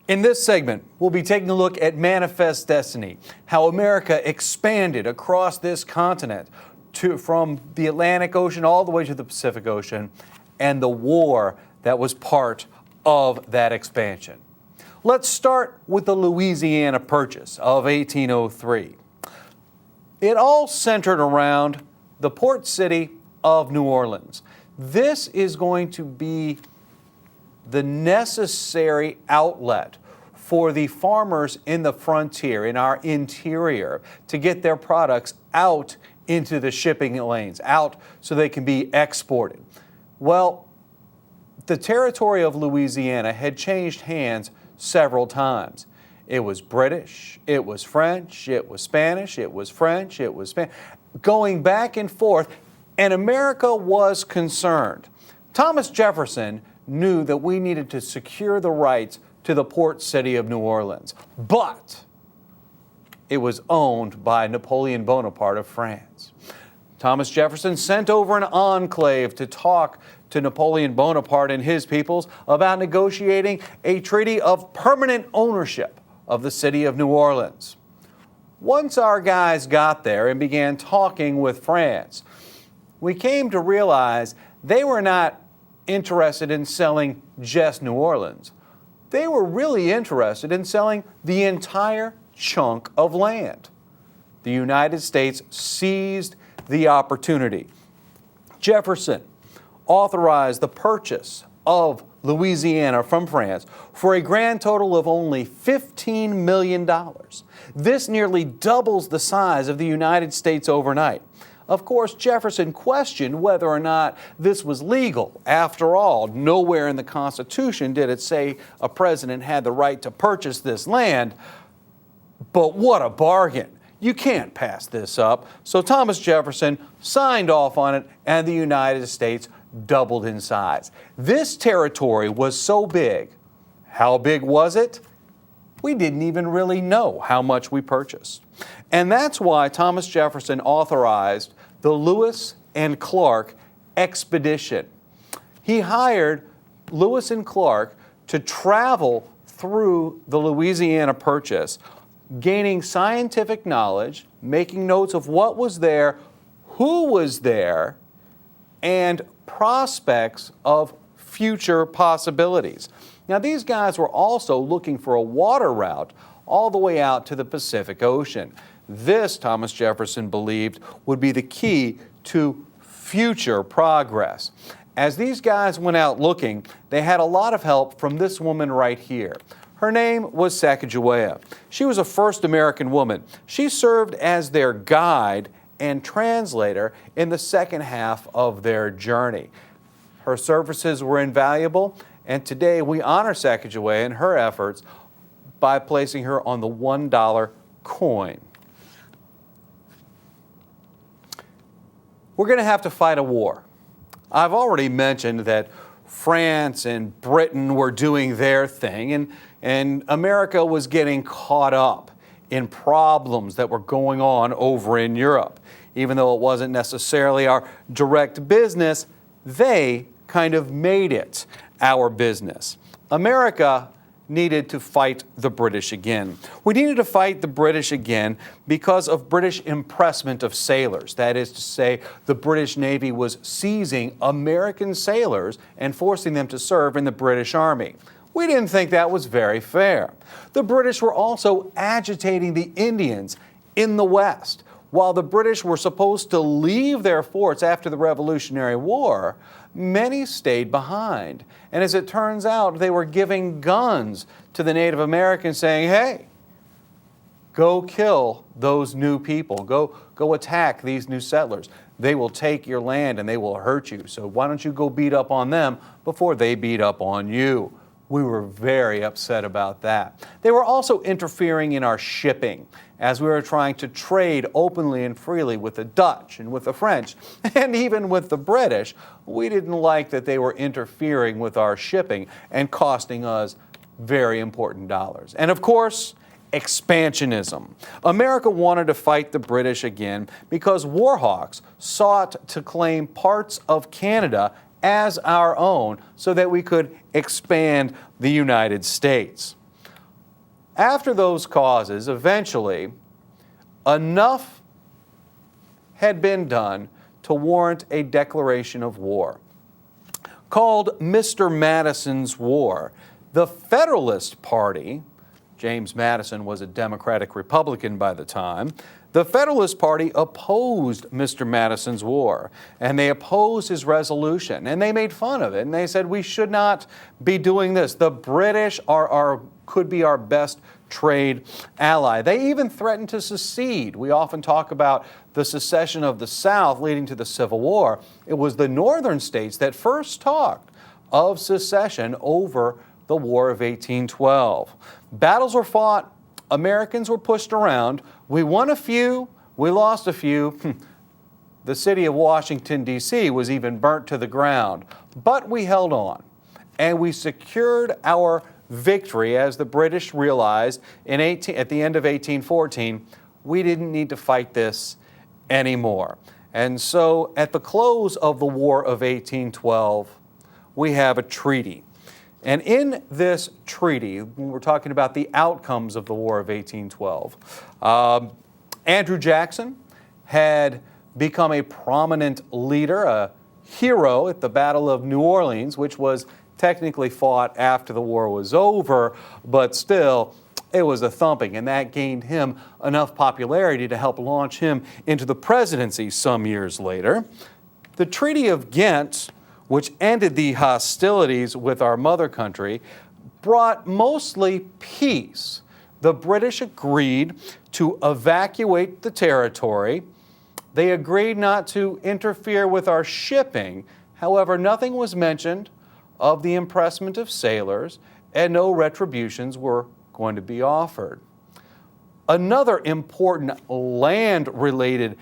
In this segment, we'll be taking a look at Manifest Destiny, how America expanded across this continent from the Atlantic Ocean all the way to the Pacific Ocean, and the war that was part of that expansion. Let's start with the Louisiana Purchase of 1803. It all centered around the port city of New Orleans. This is going to be the necessary outlet for the farmers in the frontier, in our interior, to get their products out into the shipping lanes, out so they can be exported. Well, the territory of Louisiana had changed hands several times. It was British, it was French, it was Spanish, it was French, it was Spanish, going back and forth, and America was concerned. Thomas Jefferson knew that we needed to secure the rights to the port city of New Orleans, but it was owned by Napoleon Bonaparte of France. Thomas Jefferson sent over an enclave to talk to Napoleon Bonaparte and his peoples about negotiating a treaty of permanent ownership of the city of New Orleans. Once our guys got there and began talking with France, we came to realize they were not interested in selling just New Orleans. They were really interested in selling the entire chunk of land. The United States seized the opportunity. Jefferson authorized the purchase of Louisiana from France for a grand total of only $15 million. This nearly doubles the size of the United States overnight. Of course, Jefferson questioned whether or not this was legal. After all, nowhere in the Constitution did it say a president had the right to purchase this land. But what a bargain. You can't pass this up. So Thomas Jefferson signed off on it, and the United States doubled in size. This territory was so big. How big was it? We didn't even really know how much we purchased. And that's why Thomas Jefferson authorized the Lewis and Clark expedition. He hired Lewis and Clark to travel through the Louisiana Purchase, gaining scientific knowledge, making notes of what was there, who was there, and prospects of future possibilities. Now, these guys were also looking for a water route all the way out to the Pacific Ocean. This, Thomas Jefferson believed, would be the key to future progress. As these guys went out looking, they had a lot of help from this woman right here. Her name was Sacagawea. She was a first American woman. She served as their guide and translator in the second half of their journey. Her services were invaluable, and today we honor Sacagawea and her efforts by placing her on the $1 coin. We're going to have to fight a war. I've already mentioned that France and Britain were doing their thing, and America was getting caught up in problems that were going on over in Europe. Even though it wasn't necessarily our direct business, they kind of made it our business. America needed to fight the British again. We needed to fight the British again because of British impressment of sailors. That is to say, the British Navy was seizing American sailors and forcing them to serve in the British Army. We didn't think that was very fair. The British were also agitating the Indians in the West. While the British were supposed to leave their forts after the Revolutionary War, many stayed behind. And as it turns out, they were giving guns to the Native Americans saying, hey, go kill those new people. Go attack these new settlers. They will take your land and they will hurt you. So why don't you go beat up on them before they beat up on you? We were very upset about that. They were also interfering in our shipping as we were trying to trade openly and freely with the Dutch and with the French and even with the British. We didn't like that they were interfering with our shipping and costing us very important dollars. And of course, expansionism. America wanted to fight the British again because warhawks sought to claim parts of Canada as our own so that we could expand the United States. After those causes, eventually, enough had been done to warrant a declaration of war. Called Mr. Madison's War, the Federalist Party, James Madison was a Democratic Republican by the time, the Federalist Party opposed Mr. Madison's war, and they opposed his resolution, and they made fun of it, and they said we should not be doing this. The British could be our best trade ally. They even threatened to secede. We often talk about the secession of the South leading to the Civil War. It was the northern states that first talked of secession over the War of 1812. Battles were fought. Americans were pushed around. We won a few. We lost a few. The city of Washington, D.C. was even burnt to the ground. But we held on, and we secured our victory as the British realized at the end of 1814, we didn't need to fight this anymore. And so at the close of the War of 1812, we have a treaty. And in this treaty, when we're talking about the outcomes of the War of 1812, Andrew Jackson had become a prominent leader, a hero at the Battle of New Orleans, which was technically fought after the war was over, but still, it was a thumping, and that gained him enough popularity to help launch him into the presidency some years later. The Treaty of Ghent, which ended the hostilities with our mother country, brought mostly peace. The British agreed to evacuate the territory. They agreed not to interfere with our shipping. However, nothing was mentioned of the impressment of sailors, and no retributions were going to be offered. Another important land-related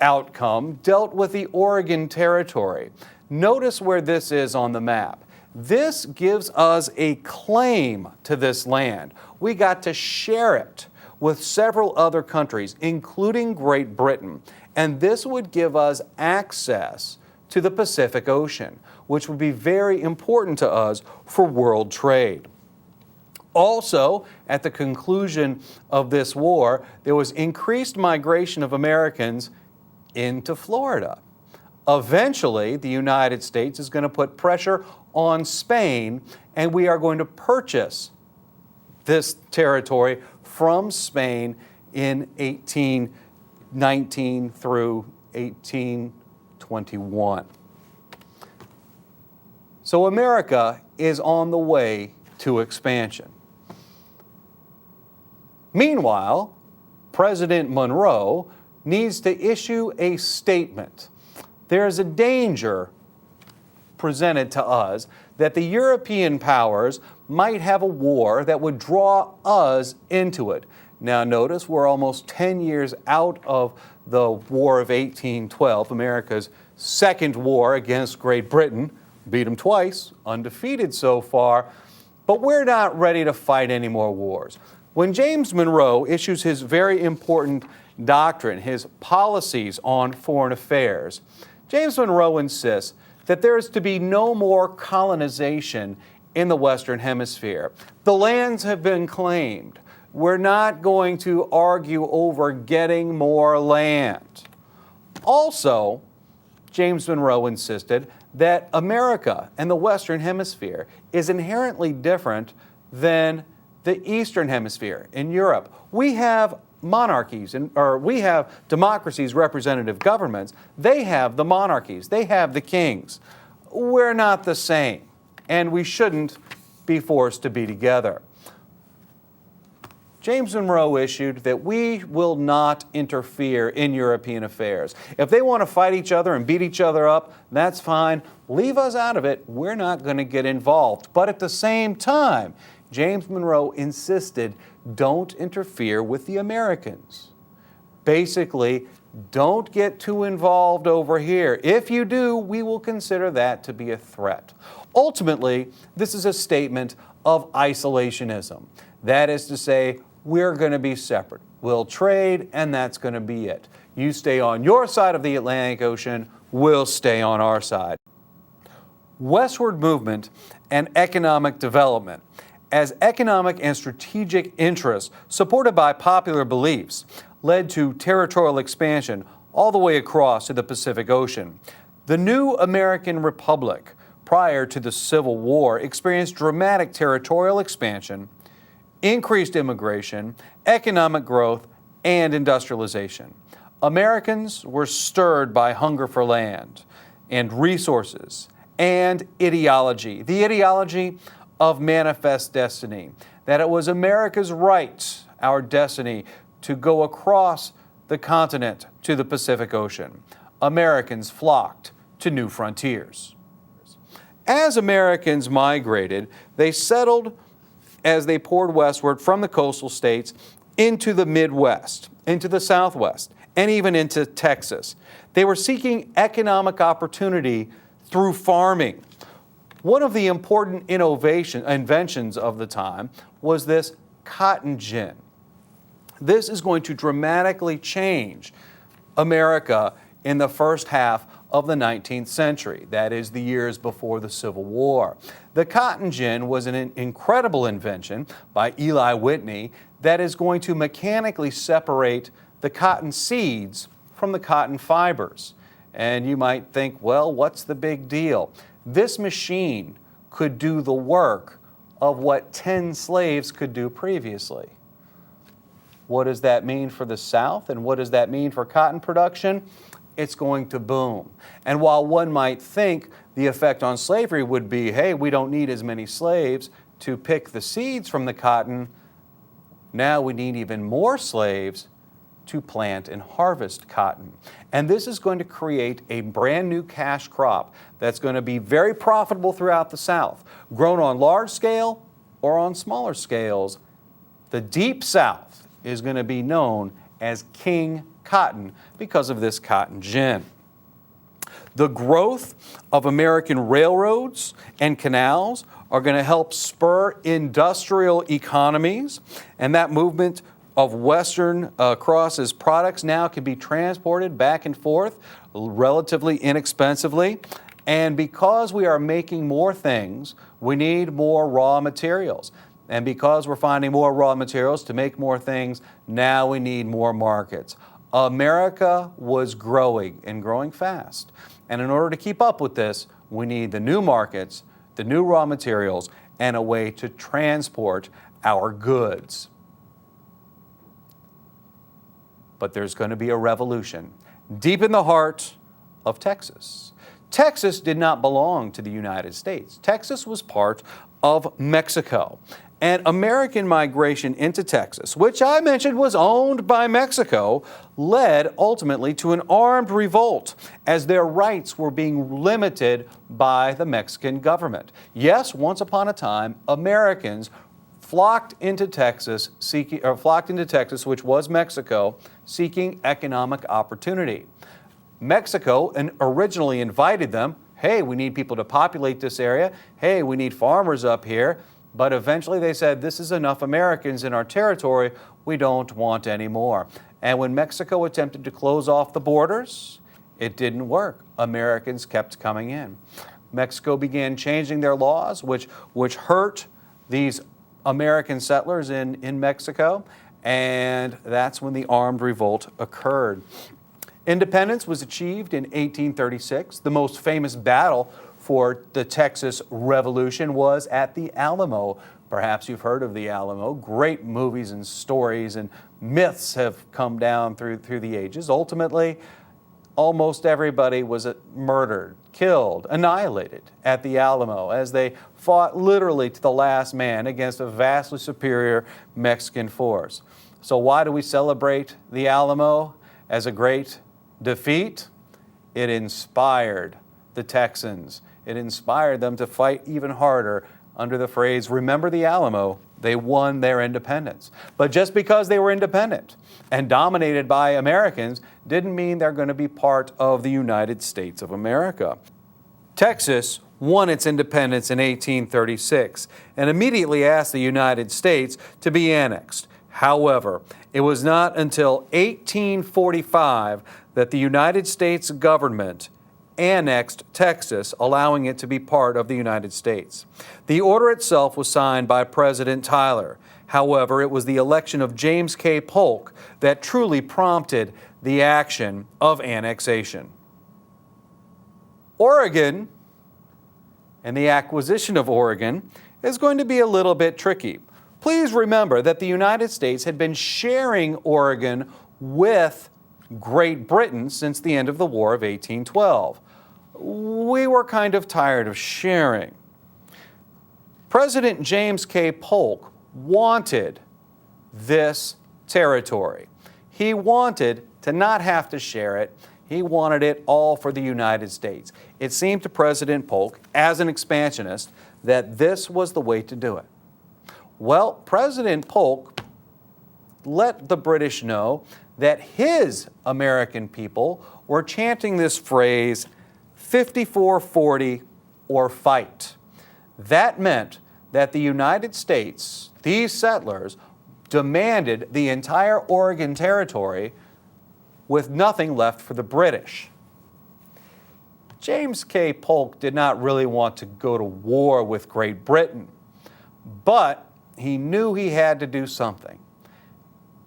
outcome dealt with the Oregon Territory. Notice where this is on the map. This gives us a claim to this land. We got to share it with several other countries, including Great Britain, and this would give us access to the Pacific Ocean, which would be very important to us for world trade. Also, at the conclusion of this war, there was increased migration of Americans into Florida. Eventually, the United States is going to put pressure on Spain, and we are going to purchase this territory from Spain in 1819 through 1821. So America is on the way to expansion. Meanwhile, President Monroe needs to issue a statement. There is a danger presented to us that the European powers might have a war that would draw us into it. Now notice we're almost 10 years out of the War of 1812, America's second war against Great Britain. Beat them twice, undefeated so far, but we're not ready to fight any more wars. When James Monroe issues his very important doctrine, his policies on foreign affairs, James Monroe insists that there is to be no more colonization in the Western Hemisphere. The lands have been claimed. We're not going to argue over getting more land. Also, James Monroe insisted that America and the Western Hemisphere is inherently different than the Eastern Hemisphere. In Europe, we have monarchies, we have democracies, representative governments. They have the monarchies. They have the kings. We're not the same, and we shouldn't be forced to be together. James Monroe issued that we will not interfere in European affairs. If they want to fight each other and beat each other up, that's fine. Leave us out of it. We're not going to get involved. But at the same time, James Monroe insisted, don't interfere with the Americans. Basically, don't get too involved over here. If you do, we will consider that to be a threat. Ultimately, this is a statement of isolationism. That is to say, we're going to be separate. We'll trade, and that's going to be it. You stay on your side of the Atlantic Ocean, we'll stay on our side. Westward movement and economic development. as economic and strategic interests supported by popular beliefs led to territorial expansion all the way across to the Pacific Ocean. The new American Republic, prior to the Civil War, experienced dramatic territorial expansion, increased immigration, economic growth, and industrialization. Americans were stirred by hunger for land and resources and ideology, the ideology of manifest destiny, that it was America's right, our destiny, to go across the continent to the Pacific Ocean. Americans flocked to new frontiers. As Americans migrated, they settled as they poured westward from the coastal states into the Midwest, into the Southwest, and even into Texas. They were seeking economic opportunity through farming. One of the important inventions of the time was this cotton gin. This is going to dramatically change America in the first half of the 19th century. That is the years before the Civil War. The cotton gin was an incredible invention by Eli Whitney that is going to mechanically separate the cotton seeds from the cotton fibers. And you might think, well, what's the big deal? This machine could do the work of what 10 slaves could do previously. What does that mean for the South, and what does that mean for cotton production? It's going to boom. And while one might think the effect on slavery would be, hey, we don't need as many slaves to pick the seeds from the cotton, now we need even more slaves to plant and harvest cotton. And this is going to create a brand new cash crop that's going to be very profitable throughout the South, grown on large scale or on smaller scales. The Deep South is going to be known as King Cotton because of this cotton gin. The growth of American railroads and canals are going to help spur industrial economies, and that movement of Western crosses products now can be transported back and forth relatively inexpensively. And because we are making more things, we need more raw materials. And because we're finding more raw materials to make more things, now we need more markets. America was growing and growing fast. And in order to keep up with this, we need the new markets, the new raw materials, and a way to transport our goods. But there's going to be a revolution deep in the heart of Texas. Texas did not belong to the United States. Texas was part of Mexico. And American migration into Texas, which I mentioned was owned by Mexico, led ultimately to an armed revolt as their rights were being limited by the Mexican government. Yes, once upon a time, Americans flocked into Texas, which was Mexico, seeking economic opportunity. Mexico originally invited them. Hey, we need people to populate this area. Hey, we need farmers up here. But eventually they said, this is enough Americans in our territory. We don't want any more. And when Mexico attempted to close off the borders, it didn't work. Americans kept coming in. Mexico began changing their laws, which hurt these American settlers in Mexico. And that's when the armed revolt occurred. Independence was achieved in 1836. The most famous battle for the Texas Revolution was at the Alamo. Perhaps you've heard of the Alamo. Great movies and stories and myths have come down through the ages. Ultimately, almost everybody was murdered, killed, annihilated at the Alamo as they fought literally to the last man against a vastly superior Mexican force. So why do we celebrate the Alamo as a great defeat? It inspired the Texans. It inspired them to fight even harder under the phrase, remember the Alamo. They won their independence. But just because they were independent and dominated by Americans didn't mean they're going to be part of the United States of America. Texas won its independence in 1836 and immediately asked the United States to be annexed. However, it was not until 1845 that the United States government annexed Texas, allowing it to be part of the United States. The order itself was signed by President Tyler. However, it was the election of James K. Polk that truly prompted the action of annexation. Oregon and the acquisition of Oregon is going to be a little bit tricky. Please remember that the United States had been sharing Oregon with Great Britain since the end of the War of 1812. We were kind of tired of sharing. President James K. Polk wanted this territory. He wanted to not have to share it. He wanted it all for the United States. It seemed to President Polk, as an expansionist, that this was the way to do it. Well, President Polk let the British know that his American people were chanting this phrase, 54-40 or fight. That meant that the United States, these settlers, demanded the entire Oregon Territory with nothing left for the British. James K. Polk did not really want to go to war with Great Britain, but he knew he had to do something.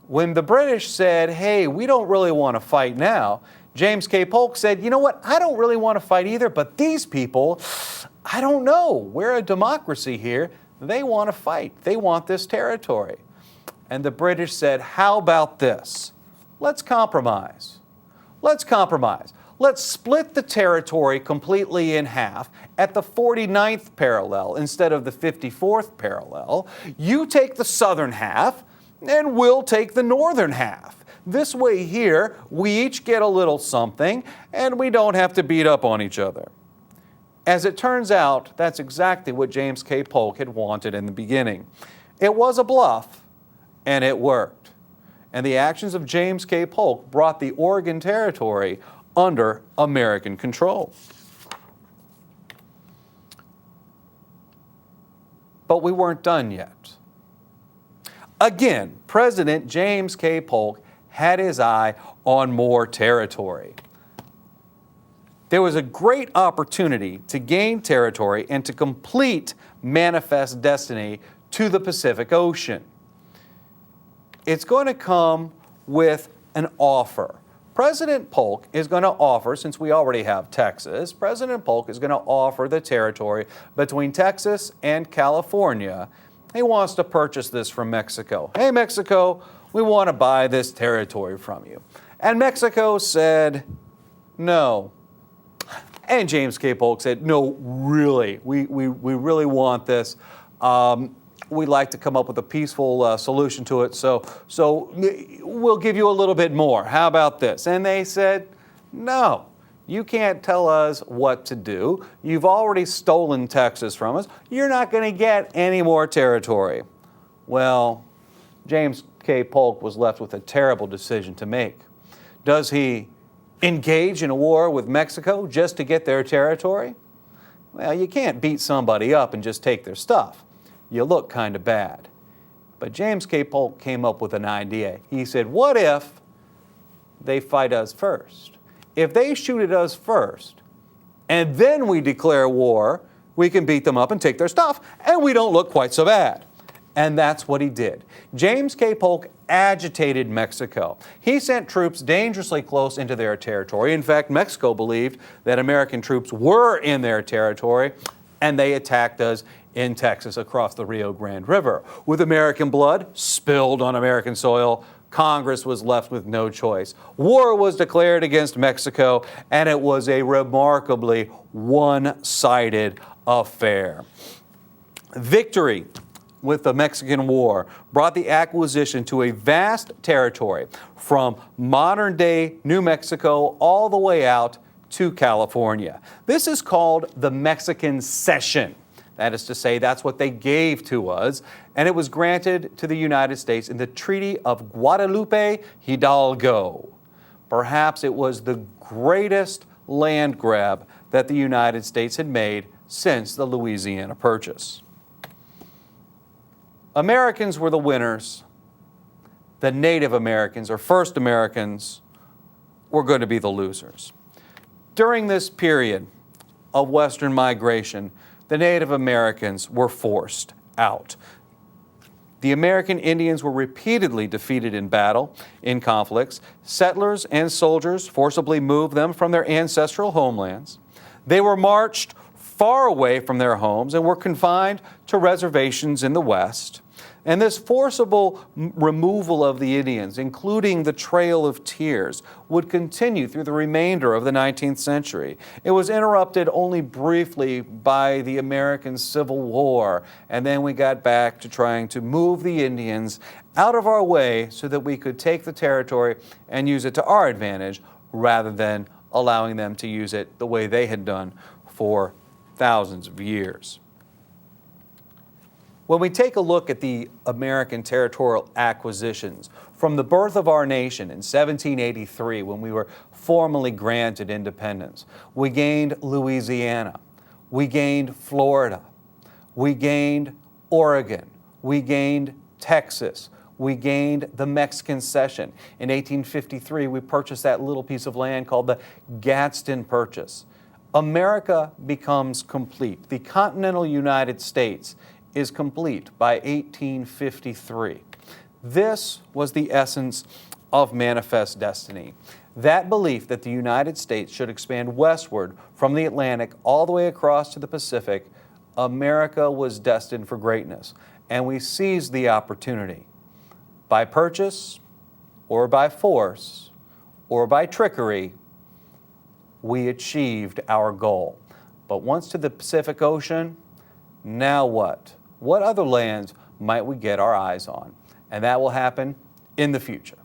When the British said, hey, we don't really want to fight now, James K. Polk said, you know what, I don't really want to fight either, but these people, I don't know. We're a democracy here. They want to fight. They want this territory. And the British said, how about this? Let's compromise. Let's compromise. Let's split the territory completely in half at the 49th parallel instead of the 54th parallel. You take the southern half, and we'll take the northern half. This way here, we each get a little something, and we don't have to beat up on each other. As it turns out, that's exactly what James K. Polk had wanted in the beginning. It was a bluff, and it worked. And the actions of James K. Polk brought the Oregon Territory under American control. But we weren't done yet. Again, President James K. Polk had his eye on more territory. There was a great opportunity to gain territory and to complete Manifest Destiny to the Pacific Ocean. It's going to come with an offer. President Polk is going to offer, since we already have Texas, President Polk is going to offer the territory between Texas and California. He wants to purchase this from Mexico. Hey, Mexico, we want to buy this territory from you. And Mexico said, no. And James K. Polk said, no, really, we really want this. We'd like to come up with a peaceful solution to it, so we'll give you a little bit more. How about this? And they said, no, you can't tell us what to do. You've already stolen Texas from us. You're not going to get any more territory. Well, James K. Polk was left with a terrible decision to make. Does he engage in a war with Mexico just to get their territory? Well, you can't beat somebody up and just take their stuff. You look kind of bad. But James K. Polk came up with an idea. He said, what if they fight us first? If they shoot at us first, and then we declare war, we can beat them up and take their stuff, and we don't look quite so bad. And that's what he did. James K. Polk agitated Mexico. He sent troops dangerously close into their territory. In fact, Mexico believed that American troops were in their territory, and they attacked us in Texas across the Rio Grande River. With American blood spilled on American soil, Congress was left with no choice. War was declared against Mexico, and it was a remarkably one-sided affair. Victory with the Mexican War brought the acquisition to a vast territory from modern-day New Mexico all the way out to California. This is called the Mexican Cession. That is to say, that's what they gave to us, and it was granted to the United States in the Treaty of Guadalupe Hidalgo. Perhaps it was the greatest land grab that the United States had made since the Louisiana Purchase. Americans were the winners. The Native Americans, or First Americans, were going to be the losers. During this period of Western migration, the Native Americans were forced out. The American Indians were repeatedly defeated in battle, in conflicts. Settlers and soldiers forcibly moved them from their ancestral homelands. They were marched far away from their homes and were confined to reservations in the West. And this forcible removal of the Indians, including the Trail of Tears, would continue through the remainder of the 19th century. It was interrupted only briefly by the American Civil War, and then we got back to trying to move the Indians out of our way so that we could take the territory and use it to our advantage rather than allowing them to use it the way they had done for thousands of years. When we take a look at the American territorial acquisitions from the birth of our nation in 1783, when we were formally granted independence, we gained Louisiana, we gained Florida, we gained Oregon, we gained Texas, we gained the Mexican Cession. In 1853, we purchased that little piece of land called the Gadsden Purchase. America becomes complete. The continental United States is complete by 1853. This was the essence of Manifest Destiny. That belief that the United States should expand westward from the Atlantic all the way across to the Pacific. America was destined for greatness, and we seized the opportunity. By purchase, or by force, or by trickery, we achieved our goal. But once to the Pacific Ocean, now what? What other lands might we get our eyes on? And that will happen in the future.